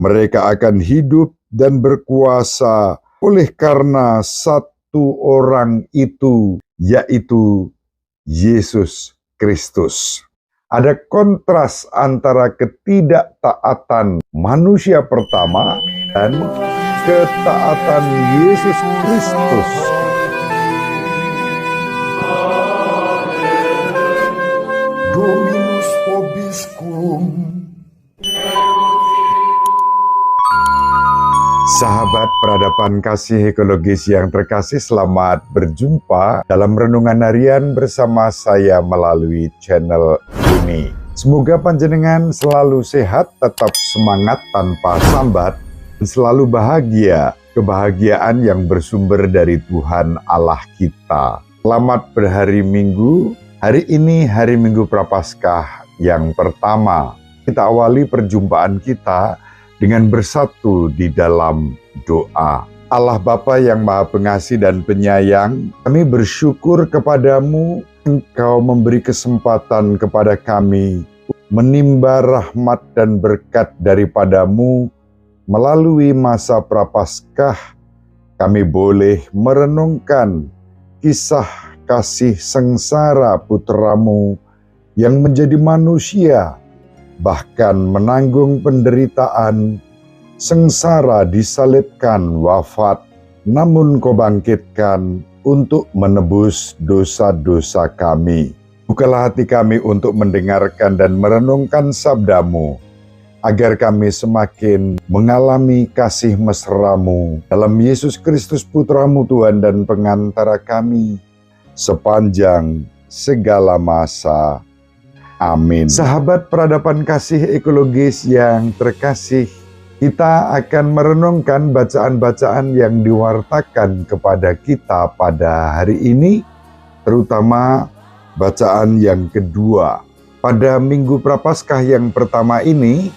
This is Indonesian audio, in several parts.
Mereka akan hidup dan berkuasa oleh karena satu orang itu, yaitu Yesus Kristus. Ada kontras antara ketidaktaatan manusia pertama dan ketaatan Yesus Kristus. Dominus vobiscum. Sahabat peradaban kasih ekologis yang terkasih, selamat berjumpa dalam renungan harian bersama saya melalui channel ini. Semoga panjenengan selalu sehat, tetap semangat tanpa sambat, dan selalu bahagia, kebahagiaan yang bersumber dari Tuhan Allah kita. Selamat berhari Minggu. Hari ini hari Minggu Prapaskah yang pertama. Kita awali perjumpaan kita dengan bersatu di dalam doa. Allah Bapa yang Maha Pengasih dan Penyayang, kami bersyukur kepadamu, Engkau memberi kesempatan kepada kami menimba rahmat dan berkat daripadamu melalui masa Prapaskah. Kami boleh merenungkan kisah kasih sengsara putramu yang menjadi manusia, bahkan menanggung penderitaan, sengsara, disalibkan, wafat, namun Kau bangkitkan untuk menebus dosa-dosa kami. Bukalah hati kami untuk mendengarkan dan merenungkan sabda-Mu, agar kami semakin mengalami kasih mesra-Mu dalam Yesus Kristus Putra-Mu Tuhan dan pengantara kami, sepanjang segala masa. Amin. Sahabat peradaban kasih ekologis yang terkasih, kita akan merenungkan bacaan-bacaan yang diwartakan kepada kita pada hari ini, terutama bacaan yang kedua. Pada Minggu Prapaskah yang pertama ini,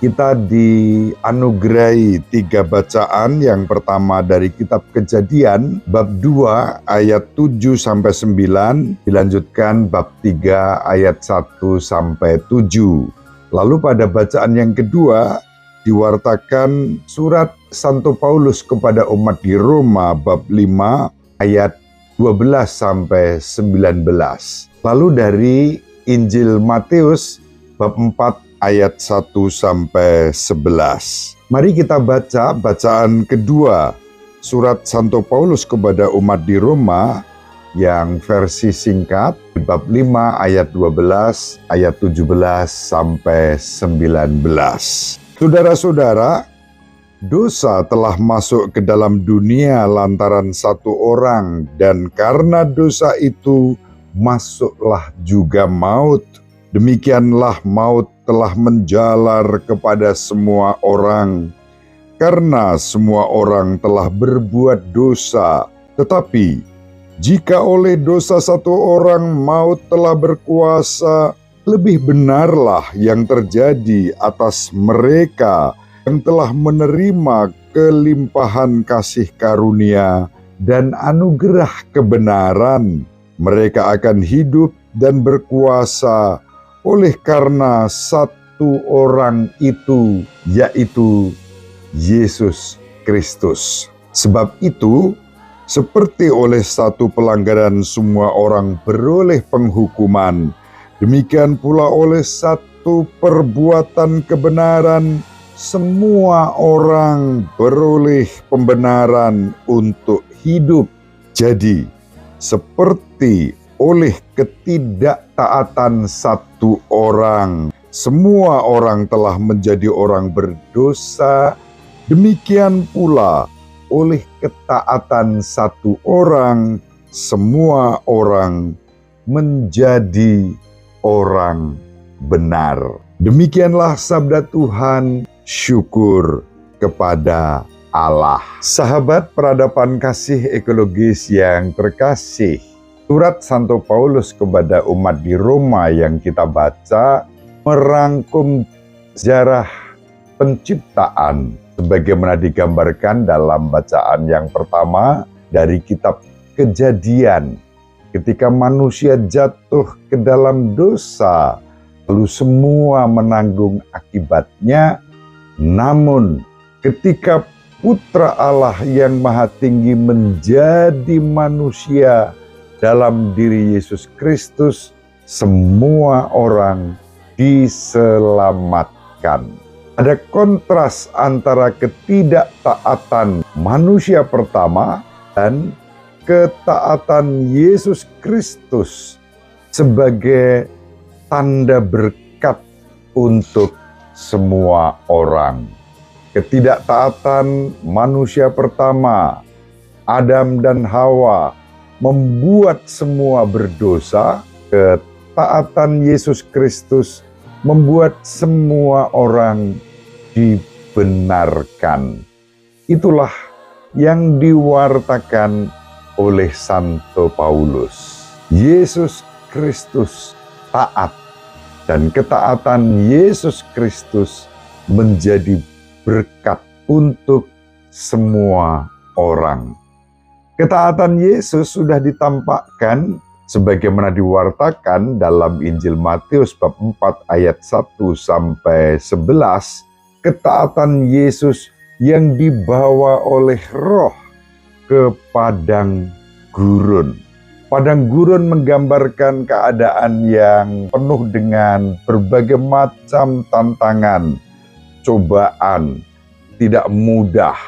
kita dianugerahi 3 bacaan. Yang pertama dari kitab Kejadian bab 2 ayat 7-9, dilanjutkan bab 3 ayat 1-7. Lalu pada bacaan yang kedua diwartakan surat Santo Paulus kepada umat di Roma bab 5 ayat 12-19. Lalu dari Injil Matius bab 4 ayat 1-11. Mari kita baca bacaan kedua surat Santo Paulus kepada umat di Roma yang versi singkat, bab 5 ayat 12, ayat 17-19. Saudara-saudara, dosa telah masuk ke dalam dunia lantaran satu orang, dan karena dosa itu masuklah juga maut. Demikianlah maut telah menjalar kepada semua orang, karena semua orang telah berbuat dosa. Tetapi jika oleh dosa satu orang maut telah berkuasa, lebih benarlah yang terjadi atas mereka yang telah menerima kelimpahan kasih karunia dan anugerah kebenaran. Mereka akan hidup dan berkuasa oleh karena satu orang itu, yaitu Yesus Kristus. Sebab itu, seperti oleh satu pelanggaran semua orang beroleh penghukuman, demikian pula oleh satu perbuatan kebenaran semua orang beroleh pembenaran untuk hidup. Jadi, seperti oleh ketidaktaatan satu orang, semua orang telah menjadi orang berdosa. Demikian pula oleh ketaatan satu orang, semua orang menjadi orang benar. Demikianlah sabda Tuhan. Syukur kepada Allah. Sahabat peradaban kasih ekologis yang terkasih, surat Santo Paulus kepada umat di Roma yang kita baca merangkum sejarah penciptaan sebagaimana digambarkan dalam bacaan yang pertama dari kitab Kejadian. Ketika manusia jatuh ke dalam dosa, lalu semua menanggung akibatnya, Namun ketika Putra Allah yang Maha Tinggi menjadi manusia dalam diri Yesus Kristus, semua orang diselamatkan. Ada kontras antara ketidaktaatan manusia pertama dan ketaatan Yesus Kristus sebagai tanda berkat untuk semua orang. Ketidaktaatan manusia pertama, Adam dan Hawa, membuat semua berdosa. Ketaatan Yesus Kristus membuat semua orang dibenarkan. Itulah yang diwartakan oleh Santo Paulus. Yesus Kristus taat, dan ketaatan Yesus Kristus menjadi berkat untuk semua orang. Ketaatan Yesus sudah ditampakkan sebagaimana diwartakan dalam Injil Matius bab 4 ayat 1 sampai 11. Ketaatan Yesus yang dibawa oleh Roh ke padang gurun. Padang gurun menggambarkan keadaan yang penuh dengan berbagai macam tantangan, cobaan, tidak mudah,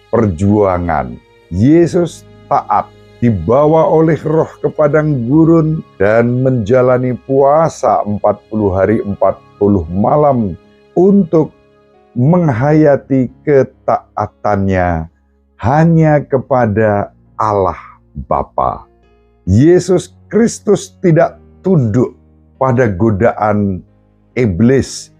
perjuangan. Yesus taat, dibawa oleh Roh ke padang gurun dan menjalani puasa 40 hari 40 malam untuk menghayati ketaatannya hanya kepada Allah Bapa. Yesus Kristus tidak tunduk pada godaan iblis.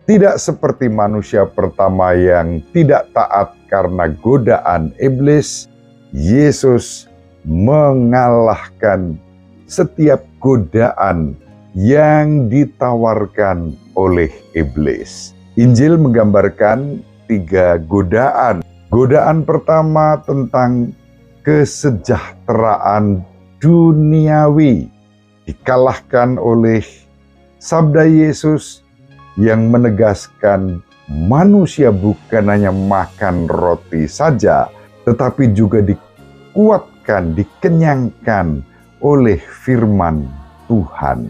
Tidak seperti manusia pertama yang tidak taat karena godaan iblis. Yesus mengalahkan setiap godaan yang ditawarkan oleh iblis. Injil menggambarkan 3 godaan. Godaan pertama tentang kesejahteraan duniawi, dikalahkan oleh sabda Yesus yang menegaskan manusia bukan hanya makan roti saja, tetapi juga dikuatkan, dikenyangkan oleh firman Tuhan.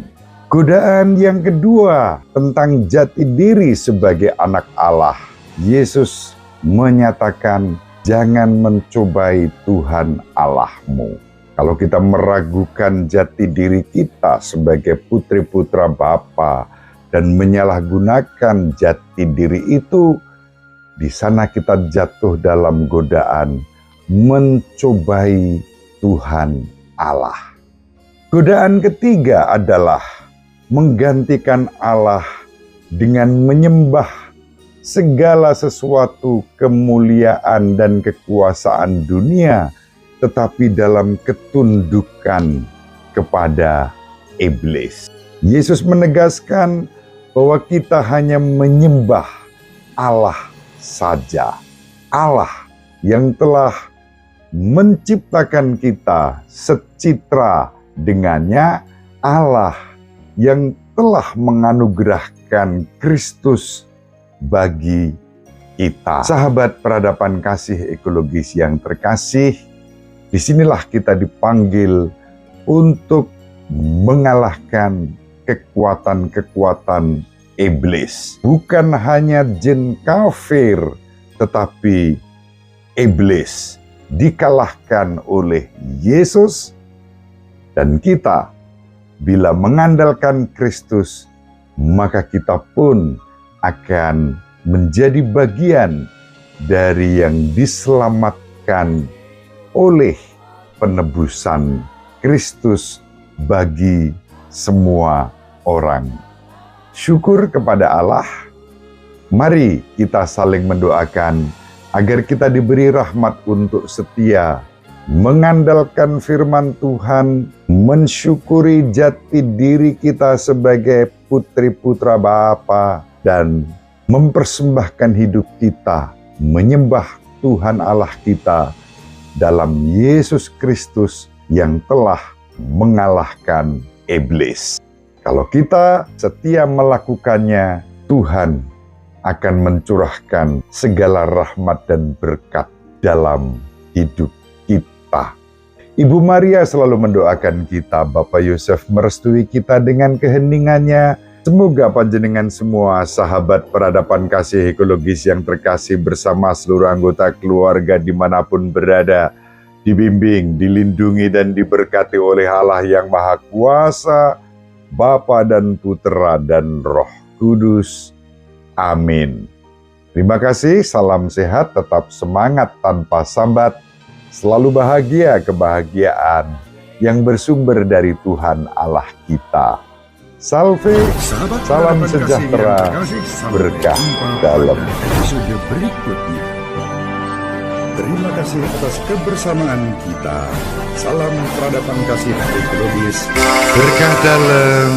Godaan yang kedua tentang jati diri sebagai anak Allah. Yesus menyatakan, jangan mencobai Tuhan Allahmu. Kalau kita meragukan jati diri kita sebagai putri-putra Bapa dan menyalahgunakan jati diri itu, di sana kita jatuh dalam godaan mencobai Tuhan Allah. Godaan ketiga adalah menggantikan Allah dengan menyembah segala sesuatu kemuliaan dan kekuasaan dunia, tetapi dalam ketundukan kepada iblis. Yesus menegaskan bahwa kita hanya menyembah Allah saja. Allah yang telah menciptakan kita secitra dengannya, Allah yang telah menganugerahkan Kristus bagi kita. Sahabat peradaban kasih ekologis yang terkasih, disinilah kita dipanggil untuk mengalahkan kekuatan-kekuatan iblis. Bukan hanya jin kafir, tetapi iblis dikalahkan oleh Yesus, dan kita bila mengandalkan Kristus, maka kita pun akan menjadi bagian dari yang diselamatkan oleh penebusan Kristus bagi semua orang. Syukur kepada Allah. Mari kita saling mendoakan agar kita diberi rahmat untuk setia mengandalkan firman Tuhan, mensyukuri jati diri kita sebagai putri-putra Bapa, dan mempersembahkan hidup kita menyembah Tuhan Allah kita dalam Yesus Kristus yang telah mengalahkan iblis. Kalau kita setia melakukannya, Tuhan akan mencurahkan segala rahmat dan berkat dalam hidup kita. Ibu Maria selalu mendoakan kita, Bapak Yosef merestui kita dengan keheningannya. Semoga panjenengan semua sahabat peradaban kasih ekologis yang terkasih bersama seluruh anggota keluarga dimanapun berada, dibimbing, dilindungi, dan diberkati oleh Allah yang Maha Kuasa, Bapa dan Putera dan Roh Kudus. Amin. Terima kasih, salam sehat, tetap semangat tanpa sambat, selalu bahagia kebahagiaan yang bersumber dari Tuhan Allah kita. Salve, salam sejahtera, berkah dalam episode berikutnya. Terima kasih atas kebersamaan kita. Salam peradaban kasih ekologis. berkah dalam